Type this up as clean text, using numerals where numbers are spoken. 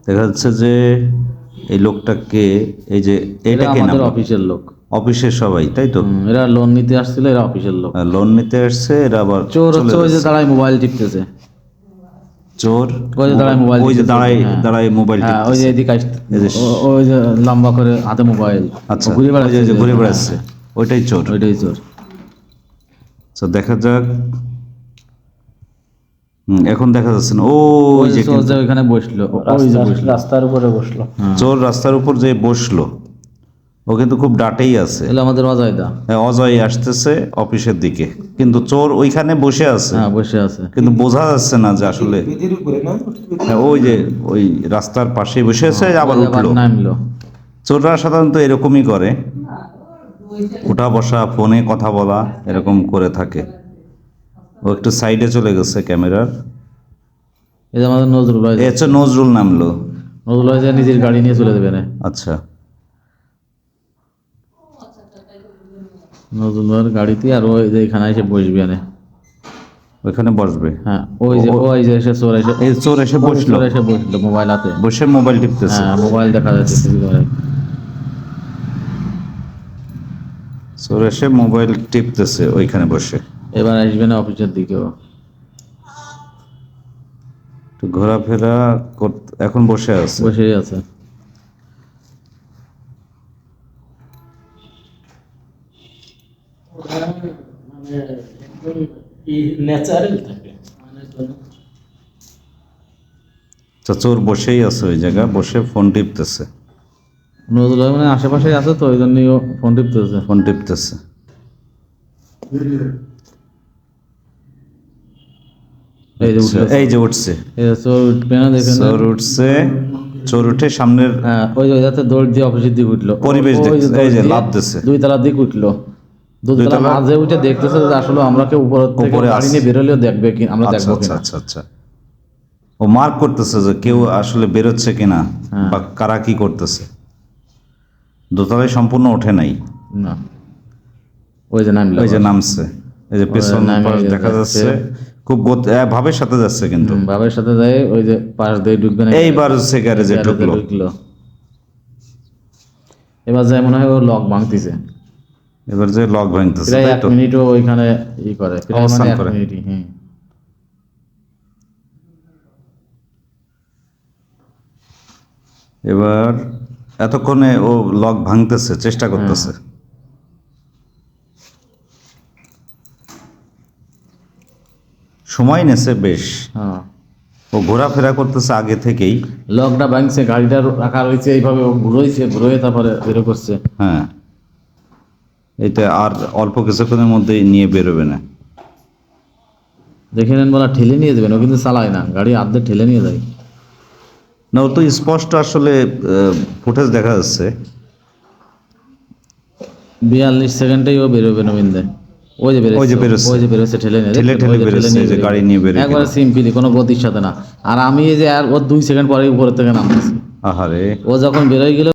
দেখা যাচ্ছে যে এই লোকটাকে, এই যে এটা এটাকে আমাদের অফিসের লোক, অফিসের সবাই, তাই তো? এরা লোন নিতে আসছিল, এরা অফিসের লোক। লোন নিতে আসছে, এরা আবার চোর চলে হচ্ছে ওই যে যাচ্ছে। দাঁড়ায় মোবাইল টিপতেছে, চোর ওই যে দাঁড়ায় মোবাইল ওই যে টিপতেছে, দাঁড়ায় হ্যাঁ। দাঁড়ায় মোবাইল হ্যাঁ, ওই যে টিপতেছে। এদিকে ওই যে লম্বা করে হাতে মোবাইল, আচ্ছা, ঘুরে ওই বেড়াচ্ছে, যে ঘুরে বেড়াচ্ছে, ওইটাই চোর। ওইটাই চোর। তো দেখা যাক। এখন দেখা যাচ্ছে না, ওই ওই যে যে চোর যে ওইখানে বসলো, ওই যে বসলো রাস্তার উপরে বসলো। চোর রাস্তার উপর যে বসলো, ও কিন্তু খুব ডাটেই আছে। এলো আমাদের অজয়দা। অজয় আসতেছে অফিসের দিকে, কিন্তু চোর ওইখানে বসে আছে, হ্যাঁ, বসে আছে, কিন্তু বোঝা যাচ্ছে না যে আসলে ওই যে ওই রাস্তার পাশে বসে আছে, আবার উঠলো। নামলো। চোররা সাধারণত এরকমই করে, উঠা বসা, ফোনে কথা বলা, এরকম করে থাকে। ও একটু সাইডে চলে গেছে ক্যামেরার। এই যে আমাদের নজরুল ভাই, এ হচ্ছে নজরুল নামলো। নজরুল ভাই যে নিজের গাড়ি নিয়ে চলে যাবে না। আচ্ছা, নজরুল ভাইয়ের গাড়িতে, আর ওই যে এখানে এসে বসবে না। ওইখানে বসবে। হ্যাঁ, ওই যে এসে চোর এসে, এই চোর এসে বসলো, চোর এসে বসলো মোবাইল হাতে, বসে মোবাইল টিপতেছে। হ্যাঁ, মোবাইল দেখা যাচ্ছে টিভি করে। চোর এসে মোবাইল টিপতেছে ওইখানে বসে। এবার আসবে না অফিসের দিকেও। একটু ঘোরাফেরা এখন বসে আছে। বসেই আছে। ন্যাচারাল থাকে। চোর বসেই আছে ওই জায়গা, বসে ফোন টিপতেছে। নজরুল ভাই মানে আশেপাশেই আছে, তো ওই জন্যই ও ফোন টিপতেছে। ফোন টিপতেছে। এই যে উঠলো, এই যে উঠছে, এই যে চোর উঠবে না, দেখেন। চোর উঠছে, চোর উঠে সামনের হ্যাঁ, ওই যে যাতে দৌড় দিয়ে অফিসের দিকে উঠলো, পরিবেশ ওই দেখছে, এই যে দৌড় দিয়ে লাফ দিচ্ছে। 2 তলার দিকে উঠলো। 2 তলা মাঝে উঠে দেখতেছে যে আসলে আমরা কেউ উপর থেকে উপরে গাড়ি নিয়ে বেরোলেও দেখবে কি, আমরা আচ্ছা দেখবো আচ্ছা কিনা। আচ্ছা আচ্ছা। ও মার্ক করতেছে যে কেউ আসলে বেরোচ্ছে কিনা, হ্যাঁ। বা কারা কি করতেছে। দোতলায় সম্পূর্ণ ওঠে নাই, না, ওই যে নামলো, ওই যে নামছে, এই যে পেছন নামে পাশ দেখা যাচ্ছে, খুব ভাবের সাথে যাচ্ছে কিন্তু। বাবার সাথে যায়, ওই যে পাশ দিয়ে ঢুকবে না, এইবার হচ্ছে গ্যারেজে ঢুকলো। এবার যায় মনে হয় ও লক ভাঙতিছে। এবার যে লক ভাঙতেছে, প্রায় তাই 1 তো? মিনিটও ওইখানে করে, প্রায় অবস্থান মানে 1 করে। মিনিটই। হ্যাঁ, এবার এতক্ষণে ও লক ভাঙতেছে, চেষ্টা করতেছে। সময় নেছে বেশ, হ্যাঁ। ও ঘোরাফেরা করতেছে আগে থেকেই। লকটা ভাঙছে, গাড়িটা রাখা রয়েছে এইভাবে, ও ঘুরোয় তারপরে বেরো করছে। হ্যাঁ, এটা আর অল্প কিছুক্ষণের মধ্যেই নিয়ে বেরোবে না। দেখে নেন, বলা ঠেলে নিয়ে যাবেন, ও কিন্তু চালায় না গাড়ি, আধে ঠেলে নিয়ে যায়। না, ও তো স্পষ্ট আসলে ফুটেজ দেখা যাচ্ছে। 42 সেকেন্ডেই ও বেরোবে নবীন্দে। ওই যে বেরোচ্ছে ঠেলে নিয়ে, ঠেলে বেরোচ্ছে, এই যে গাড়ি নিয়ে বেরোয় একবারে সিম্পলি, কোনো গতির সাথে না। আর আমি এই যে আর ও 2 সেকেন্ড পরে উপরের থেকে নামতেছি, আহারে। ও যখন বেরোয় গেল